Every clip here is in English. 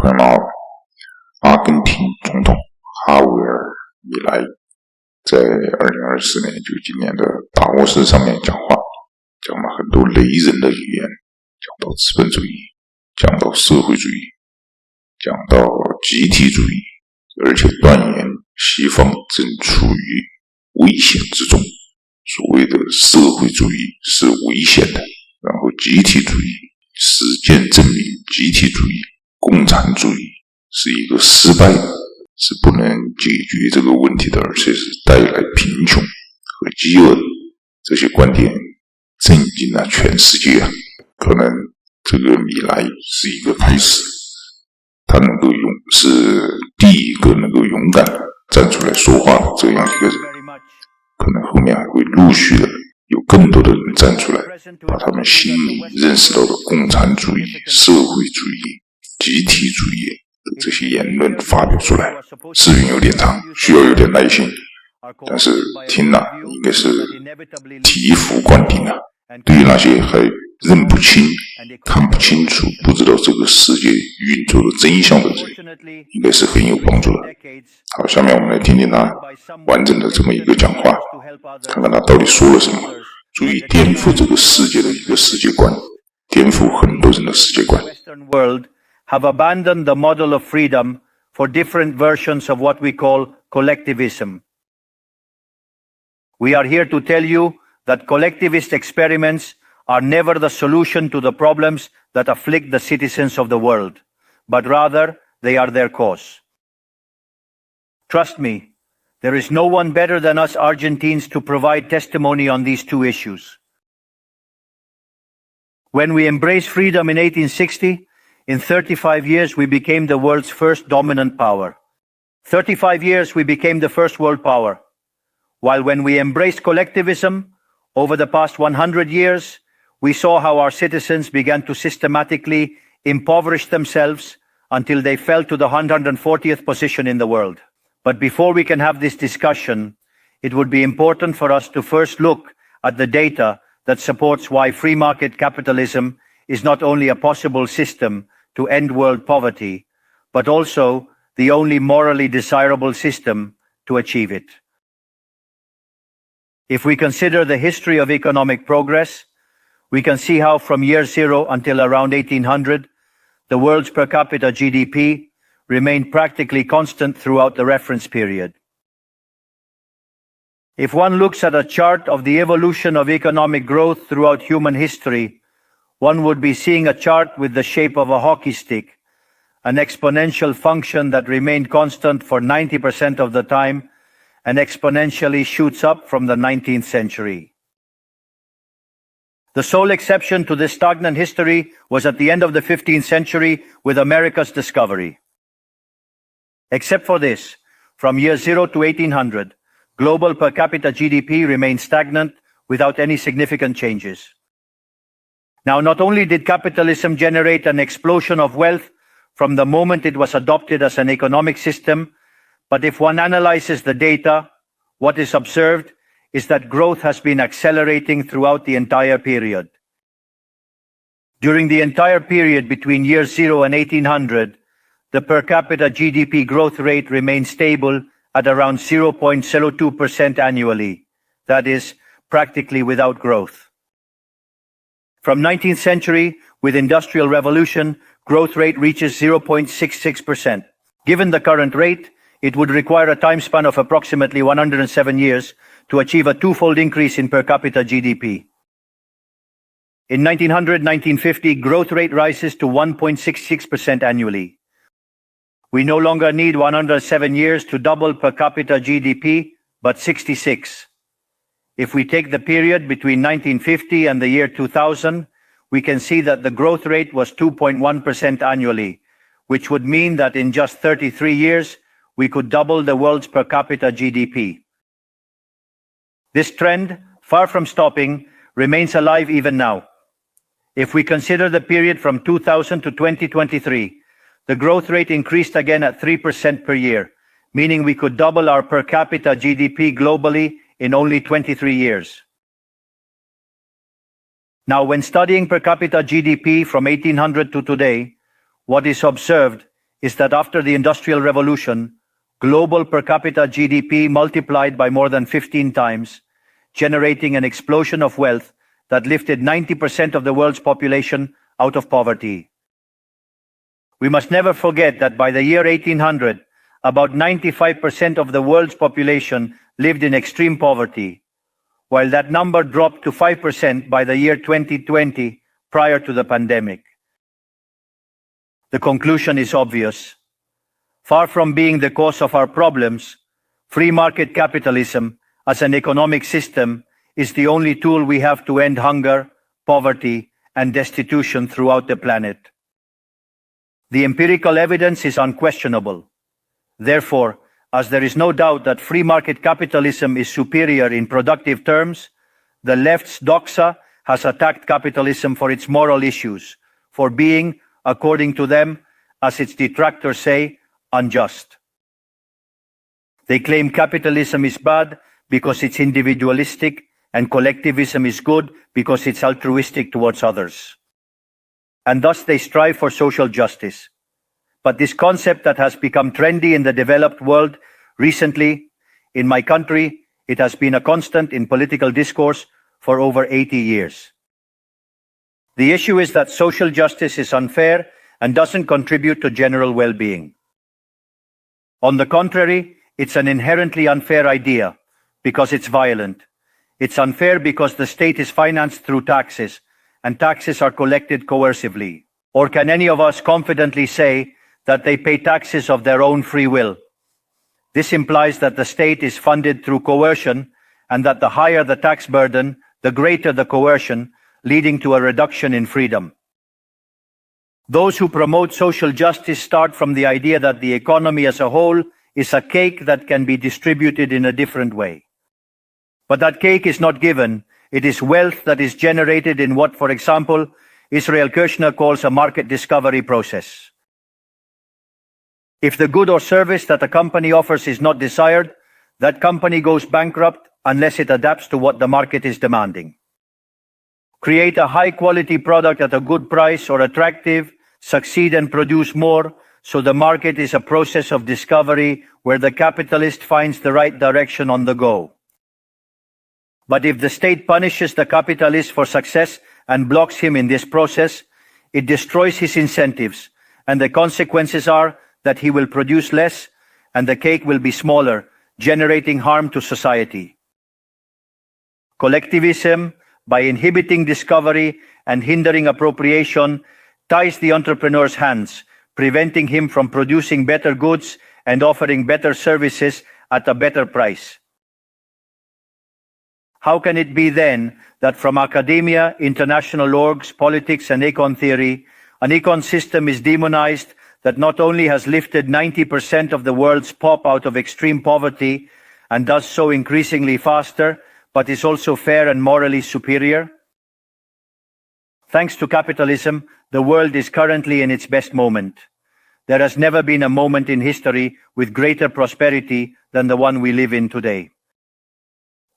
朋友们好，阿根廷总统哈维尔米莱在2024年，就今年的达沃斯上面讲话，讲了很多雷人的语言，讲到资本主义，讲到社会主义，讲到集体主义，而且断言西方正处于危险之中，所谓的社会主义是危险的，然后集体主义实践证明集体主义共产主义是一个失败的，是不能解决这个问题的，而且是带来贫穷和饥饿的。这些观点震惊了全世界啊！可能这个米莱是一个开始，他是第一个能够勇敢站出来说话的这样一个人，可能后面还会陆续的有更多的人站出来，把他们心里认识到的共产主义、社会主义、集体主义的这些言论发表出来。视频有点长，需要有点耐心，但是听了应该是醍醐灌顶啊！对于那些还认不清、看不清楚、不知道这个世界运作的真相的人，应该是很有帮助的。好，下面我们来听听他完整的这么一个讲话，看看他到底说了什么，足以颠覆这个世界的一个世界观，颠覆很多人的世界观。Have abandoned the model of freedom for different versions of what we call collectivism. We are here to tell you that collectivist experiments are never the solution to the problems that afflict the citizens of the world, but rather they are their cause. Trust me, there is no one better than us Argentines to provide testimony on these two issues. When we embraced freedom in 1860, in 35 years we became the world's first dominant power. 35 years we became the first world power. While when we embraced collectivism, over the past 100 years, we saw how our citizens began to systematically impoverish themselves until they fell to the 140th position in the world. But before we can have this discussion, it would be important for us to first look at the data that supports why free market capitalism is not only a possible system to end world poverty, but also the only morally desirable system to achieve it. If we consider the history of economic progress, we can see how from year zero until around 1800, the world's per capita GDP remained practically constant throughout the reference period. If one looks at a chart of the evolution of economic growth throughout human history, one would be seeing a chart with the shape of a hockey stick, an exponential function that remained constant for 90% of the time and exponentially shoots up from the 19th century. The sole exception to this stagnant history was at the end of the 15th century with America's discovery. Except for this, from year 0 to 1800, global per capita GDP remained stagnant without any significant changes. Now, not only did capitalism generate an explosion of wealth from the moment it was adopted as an economic system, but if one analyzes the data, what is observed is that growth has been accelerating throughout the entire period. During the entire period between year 0 and 1800, the per capita GDP growth rate remained stable at around 0.02% annually, that is, practically without growth. From 19th century, with Industrial Revolution, growth rate reaches 0.66%. Given the current rate, it would require a time span of approximately 107 years to achieve a twofold increase in per capita GDP. In 1900-1950, growth rate rises to 1.66% annually. We no longer need 107 years to double per capita GDP, but 66. If we take the period between 1950 and the year 2000, we can see that the growth rate was 2.1% annually, which would mean that in just 33 years, we could double the world's per capita GDP. This trend, far from stopping, remains alive even now. If we consider the period from 2000 to 2023, the growth rate increased again at 3% per year, meaning we could double our per capita GDP globally in only 23 years. Now, when studying per capita GDP from 1800 to today, what is observed is that after the Industrial Revolution, global per capita GDP multiplied by more than 15 times, generating an explosion of wealth that lifted 90% of the world's population out of poverty. We must never forget that by the year 1800, about 95% of the world's population lived in extreme poverty, while that number dropped to 5% by the year 2020, prior to the pandemic. The conclusion is obvious. Far from being the cause of our problems, free market capitalism as an economic system is the only tool we have to end hunger, poverty, and destitution throughout the planet. The empirical evidence is unquestionable. Therefore, as there is no doubt that free market capitalism is superior in productive terms, the left's doxa has attacked capitalism for its moral issues, for being, according to them, as its detractors say, unjust. They claim capitalism is bad because it's individualistic and collectivism is good because it's altruistic towards others. And thus they strive for social justice. But this concept that has become trendy in the developed world recently, in my country, it has been a constant in political discourse for over 80 years. The issue is that social justice is unfair and doesn't contribute to general well-being. On the contrary, it's an inherently unfair idea because it's violent. It's unfair because the state is financed through taxes, and taxes are collected coercively. Or can any of us confidently say that they pay taxes of their own free will? This implies that the state is funded through coercion, and that the higher the tax burden, the greater the coercion, leading to a reduction in freedom. Those who promote social justice start from the idea that the economy as a whole is a cake that can be distributed in a different way. But that cake is not given. It is wealth that is generated in what, for example, Israel Kirzner calls a market discovery process. If the good or service that a company offers is not desired, that company goes bankrupt unless it adapts to what the market is demanding. Create a high-quality product at a good price or attractive, succeed and produce more, so the market is a process of discovery where the capitalist finds the right direction on the go. But if the state punishes the capitalist for success and blocks him in this process, it destroys his incentives, and the consequences are that he will produce less and the cake will be smaller, generating harm to society. Collectivism, by inhibiting discovery and hindering appropriation, ties the entrepreneur's hands, preventing him from producing better goods and offering better services at a better price. How can it be then that from academia, international orgs, politics, and econ theory, an econ system is demonized that not only has lifted 90% of the world's pop out of extreme poverty and does so increasingly faster, but is also fair and morally superior? Thanks to capitalism, the world is currently in its best moment. There has never been a moment in history with greater prosperity than the one we live in today.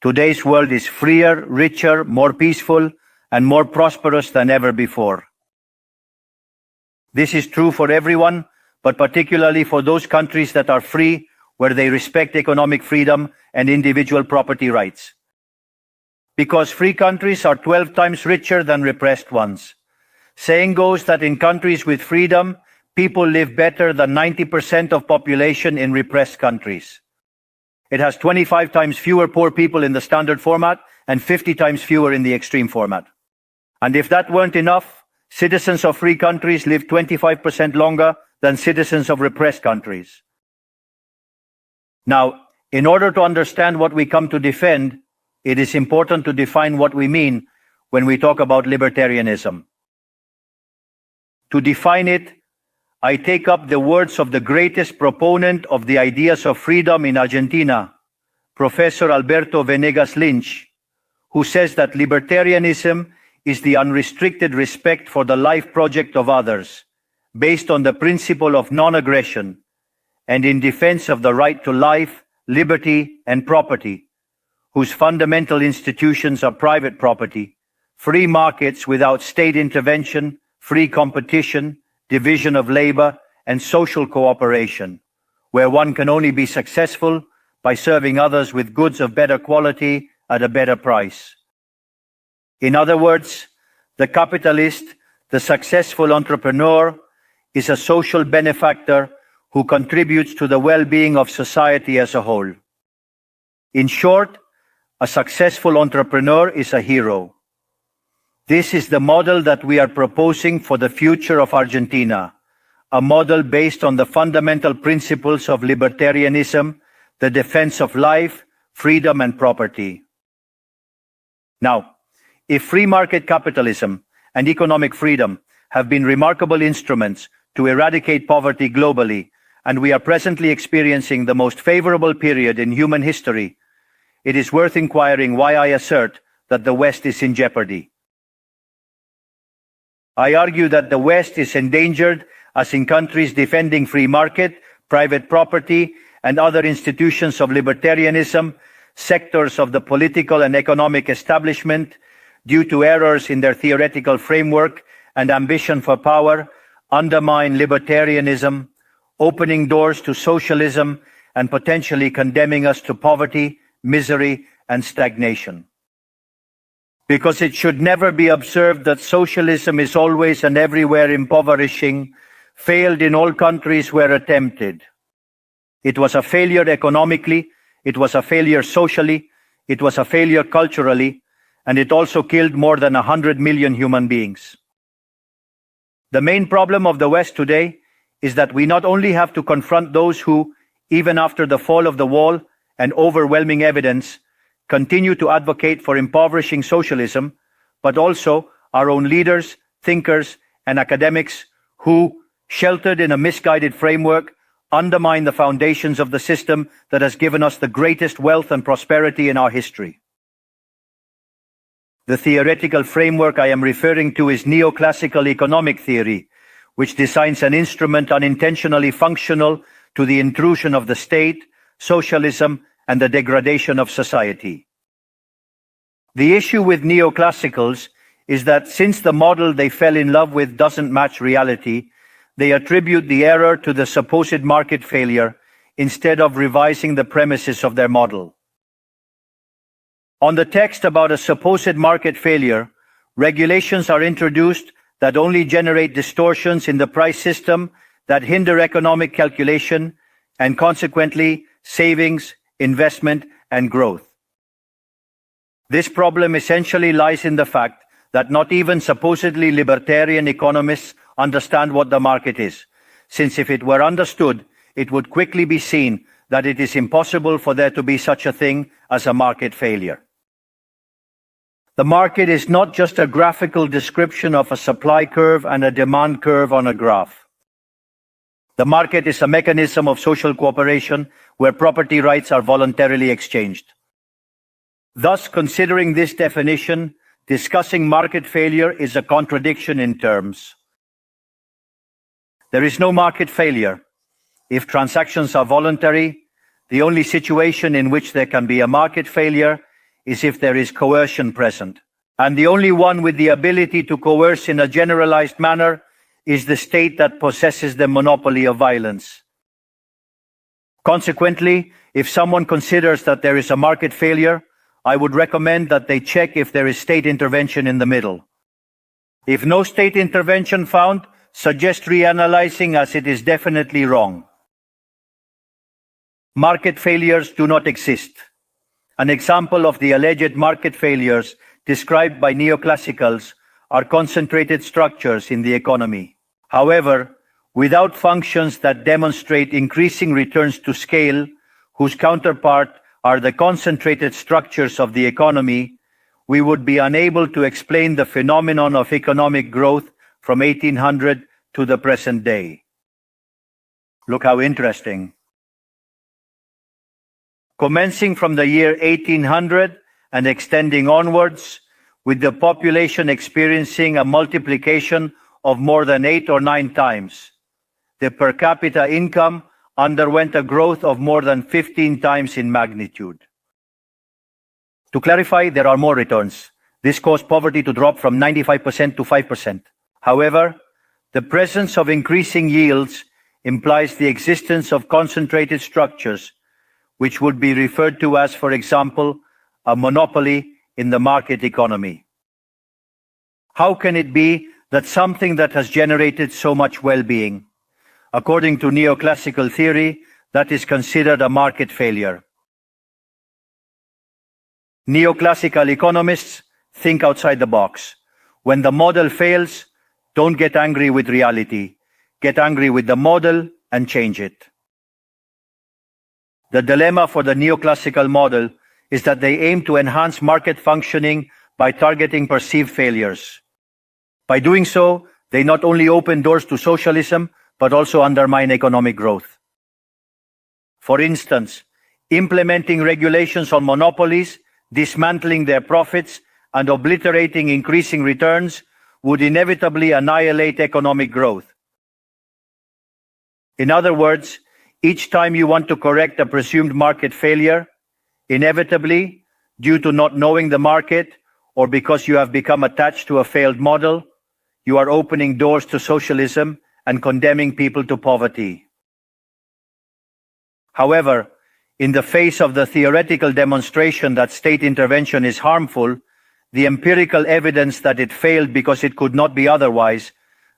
Today's world is freer, richer, more peaceful, and more prosperous than ever before. This is true for everyone, but particularly for those countries that are free, where they respect economic freedom and individual property rights. Because free countries are 12 times richer than repressed ones. Saying goes that in countries with freedom, people live better than 90% of population in repressed countries. It has 25 times fewer poor people in the standard format and 50 times fewer in the extreme format. And if that weren't enough, citizens of free countries live 25% longer than citizens of repressed countries. Now, in order to understand what we come to defend, it is important to define what we mean when we talk about libertarianism. To define it, I take up the words of the greatest proponent of the ideas of freedom in Argentina, Professor Alberto Venegas Lynch, who says that libertarianism is the unrestricted respect for the life project of others, based on the principle of non-aggression, and in defense of the right to life, liberty, and property, whose fundamental institutions are private property, free markets without state intervention, free competition, division of labor, and social cooperation, where one can only be successful by serving others with goods of better quality at a better price. In other words, the capitalist, the successful entrepreneur, is a social benefactor who contributes to the well-being of society as a whole. In short, a successful entrepreneur is a hero. This is the model that we are proposing for the future of Argentina, a model based on the fundamental principles of libertarianism, the defense of life, freedom, and property. Now, if free market capitalism and economic freedom have been remarkable instruments to eradicate poverty globally, and we are presently experiencing the most favorable period in human history, it is worth inquiring why I assert that the West is in jeopardy. I argue that the West is endangered as in countries defending free market, private property, and other institutions of libertarianism, sectors of the political and economic establishment, due to errors in their theoretical framework and ambition for power, undermine libertarianism, opening doors to socialism and potentially condemning us to poverty, misery, and stagnation. Because it should never be observed that socialism is always and everywhere impoverishing, failed in all countries where attempted. It was a failure economically, it was a failure socially, it was a failure culturally, and it also killed more than 100 million human beings. The main problem of the West today is that we not only have to confront those who, even after the fall of the wall and overwhelming evidence, continue to advocate for impoverishing socialism, but also our own leaders, thinkers, and academics who, sheltered in a misguided framework, undermine the foundations of the system that has given us the greatest wealth and prosperity in our history. The theoretical framework I am referring to is neoclassical economic theory, which designs an instrument unintentionally functional to the intrusion of the state, socialism, and the degradation of society. The issue with neoclassicals is that since the model they fell in love with doesn't match reality, they attribute the error to the supposed market failure instead of revising the premises of their model. On the text about a supposed market failure, regulations are introduced that only generate distortions in the price system that hinder economic calculation and consequently savings, investment, and growth. This problem essentially lies in the fact that not even supposedly libertarian economists understand what the market is, since if it were understood, it would quickly be seen that it is impossible for there to be such a thing as a market failure. The market is not just a graphical description of a supply curve and a demand curve on a graph. The market is a mechanism of social cooperation where property rights are voluntarily exchanged. Thus, considering this definition, discussing market failure is a contradiction in terms. There is no market failure. If transactions are voluntary, the only situation in which there can be a market failure is if there is coercion present. And the only one with the ability to coerce in a generalized manner is the state that possesses the monopoly of violence. Consequently, if someone considers that there is a market failure, I would recommend that they check if there is state intervention in the middle. If no state intervention found, suggest reanalyzing as it is definitely wrong. Market failures do not exist. An example of the alleged market failures described by neoclassicals are concentrated structures in the economy. However, without functions that demonstrate increasing returns to scale, whose counterpart are the concentrated structures of the economy, we would be unable to explain the phenomenon of economic growth from 1800 to the present day. Look how interesting. Commencing from the year 1800 and extending onwards, with the population experiencing a multiplication of more than 8 or 9 times, the per capita income underwent a growth of more than 15 times in magnitude. To clarify, there are more returns. This caused poverty to drop from 95% to 5%. However, the presence of increasing yields implies the existence of concentrated structures, which would be referred to as, for example, a monopoly in the market economy. How can it be that something that has generated so much well-being, according to neoclassical theory, that is considered a market failure? Neoclassical economists think outside the box. When the model fails, don't get angry with reality. Get angry with the model and change it. The dilemma for the neoclassical model is that they aim to enhance market functioning by targeting perceived failures. By doing so, they not only open doors to socialism, but also undermine economic growth. For instance, implementing regulations on monopolies, dismantling their profits, and obliterating increasing returns would inevitably annihilate economic growth. In other words, each time you want to correct a presumed market failure, inevitably, due to not knowing the market or because you have become attached to a failed model, you are opening doors to socialism and condemning people to poverty. However, in the face of the theoretical demonstration that state intervention is harmful, the empirical evidence that it failed because it could not be otherwise,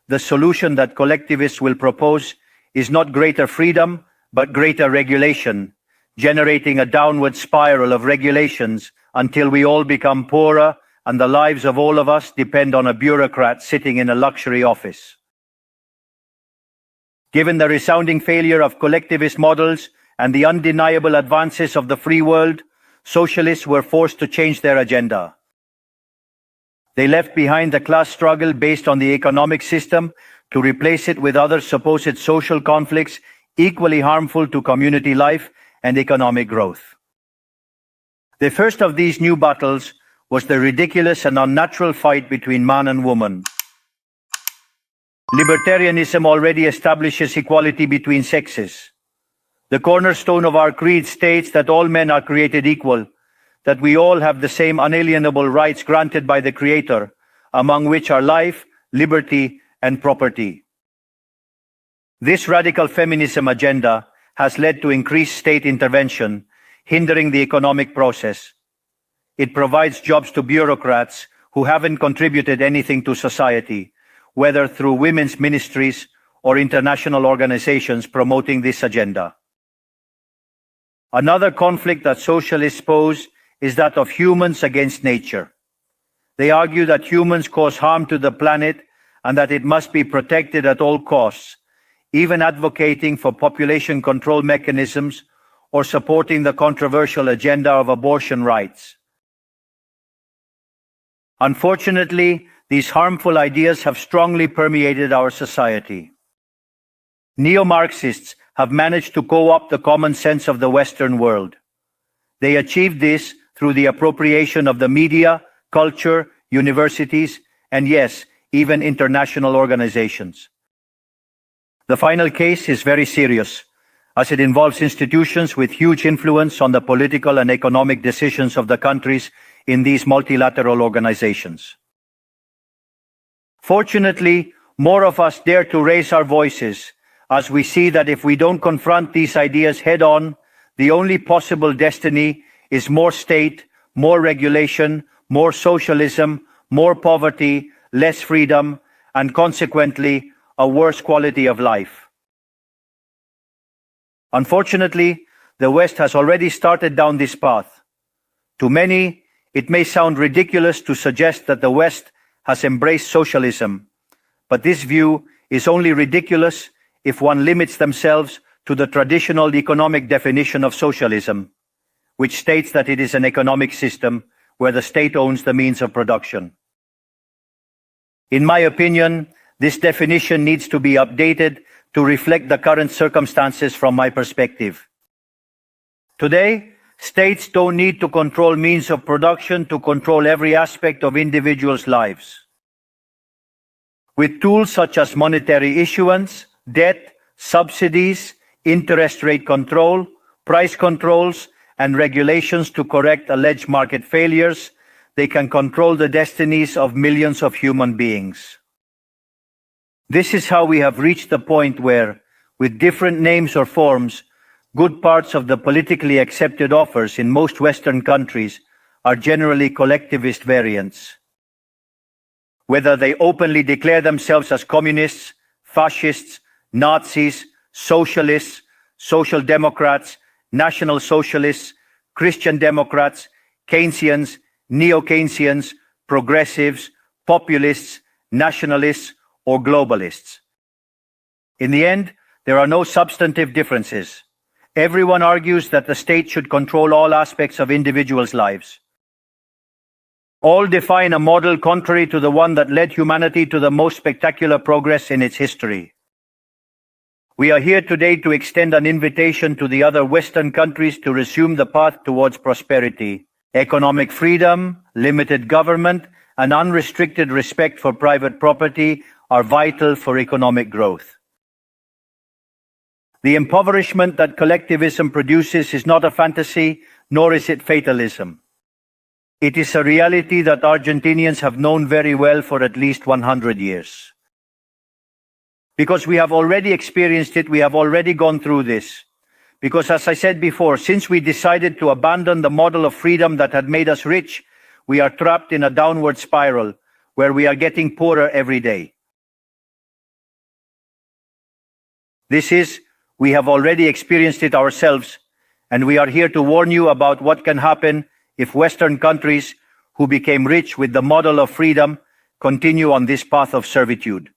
the solution that collectivists will propose is not greater freedom, but greater regulation, generating a downward spiral of regulations until we all become poorer and the lives of all of us depend on a bureaucrat sitting in a luxury office. Given the resounding failure of collectivist models and the undeniable advances of the free world, socialists were forced to change their agenda. They left behind the class struggle based on the economic system to replace it with other supposed social conflicts equally harmful to community life and economic growth. The first of these new battles was the ridiculous and unnatural fight between man and woman. Libertarianism already establishes equality between sexes. The cornerstone of our creed states that all men are created equal, that we all have the same unalienable rights granted by the Creator, among which are life, liberty, and property. This radical feminism agenda has led to increased state intervention, hindering the economic process. It provides jobs to bureaucrats who haven't contributed anything to society, whether through women's ministries or international organizations promoting this agenda. Another conflict that socialists pose is that of humans against nature. They argue that humans cause harm to the planet and that it must be protected at all costs, even advocating for population control mechanisms or supporting the controversial agenda of abortion rights. Unfortunately, these harmful ideas have strongly permeated our society. Neo-Marxists have managed to co-opt the common sense of the Western world. They achieved this through the appropriation of the media, culture, universities, and yes, even international organizations. The final case is very serious, as it involves institutions with huge influence on the political and economic decisions of the countries in these multilateral organizations. Fortunately, more of us dare to raise our voices, as we see that if we don't confront these ideas head-on, the only possible destiny is more state, more regulation, more socialism, more poverty, less freedom, and consequently, a worse quality of life. Unfortunately, the West has already started down this path. To many, it may sound ridiculous to suggest that the West has embraced socialism, but this view is only ridiculous if one limits themselves to the traditional economic definition of socialism, which states that it is an economic system where the state owns the means of production. In my opinion, this definition needs to be updated to reflect the current circumstances from my perspective. Today, states don't need to control means of production to control every aspect of individuals' lives. With tools such as monetary issuance, debt, subsidies, interest rate control, price controls, and regulations to correct alleged market failures, they can control the destinies of millions of human beings. This is how we have reached the point where, with different names or forms, good parts of the politically accepted offers in most Western countries are generally collectivist variants. Whether they openly declare themselves as communists, fascists, Nazis, socialists, social democrats, national socialists, Christian Democrats, Keynesians, neo-Keynesians, progressives, populists, nationalists, or globalists. In the end, there are no substantive differences. Everyone argues that the state should control all aspects of individuals' lives. All define a model contrary to the one that led humanity to the most spectacular progress in its history. We are here today to extend an invitation to the other Western countries to resume the path towards prosperity. Economic freedom, limited government, and unrestricted respect for private property are vital for economic growth. The impoverishment that collectivism produces is not a fantasy, nor is it fatalism. It is a reality that Argentinians have known very well for at least 100 years. Because we have already experienced it, we have already gone through this. Because as I said before, since we decided to abandon the model of freedom that had made us rich, we are trapped in a downward spiral where we are getting poorer every day. We have already experienced it ourselves, and we are here to warn you about what can happen if Western countries who became rich with the model of freedom continue on this path of servitude.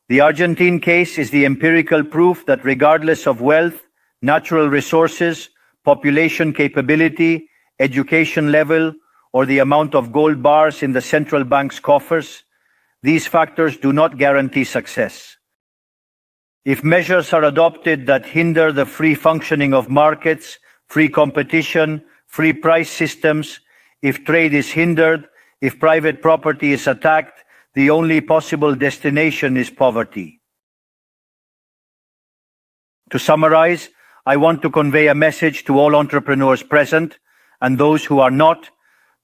The Argentine case is the empirical proof that regardless of wealth, natural resources, population capability, education level, or the amount of gold bars in the central bank's coffers, these factors do not guarantee success. If measures are adopted that hinder the free functioning of markets, free competition, free price systems, if trade is hindered, if private property is attacked, the only possible destination is poverty. To summarize, I want to convey a message to all entrepreneurs present and those who are not,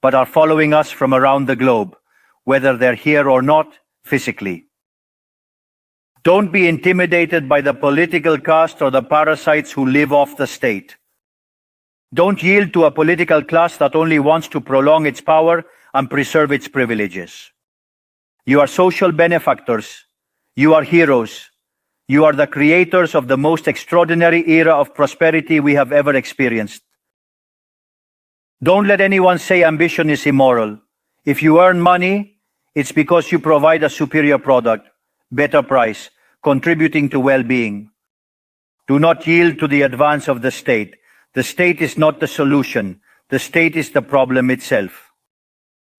but are following us from around the globe, whether they're here or not physically. Don't be intimidated by the political caste or the parasites who live off the state. Don't yield to a political class that only wants to prolong its power and preserve its privileges. You are social benefactors. You are heroes. You are the creators of the most extraordinary era of prosperity we have ever experienced. Don't let anyone say ambition is immoral. If you earn money, it's because you provide a superior product, better price, contributing to well-being. Do not yield to the advance of the state. The state is not the solution. The state is the problem itself.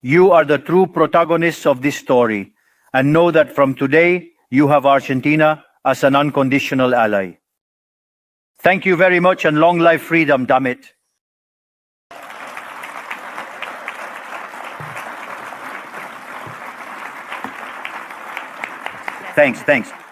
You are the true protagonists of this story, and know that from today, you have Argentina as an unconditional ally. Thank you very much, and long life freedom, damn it. Thanks.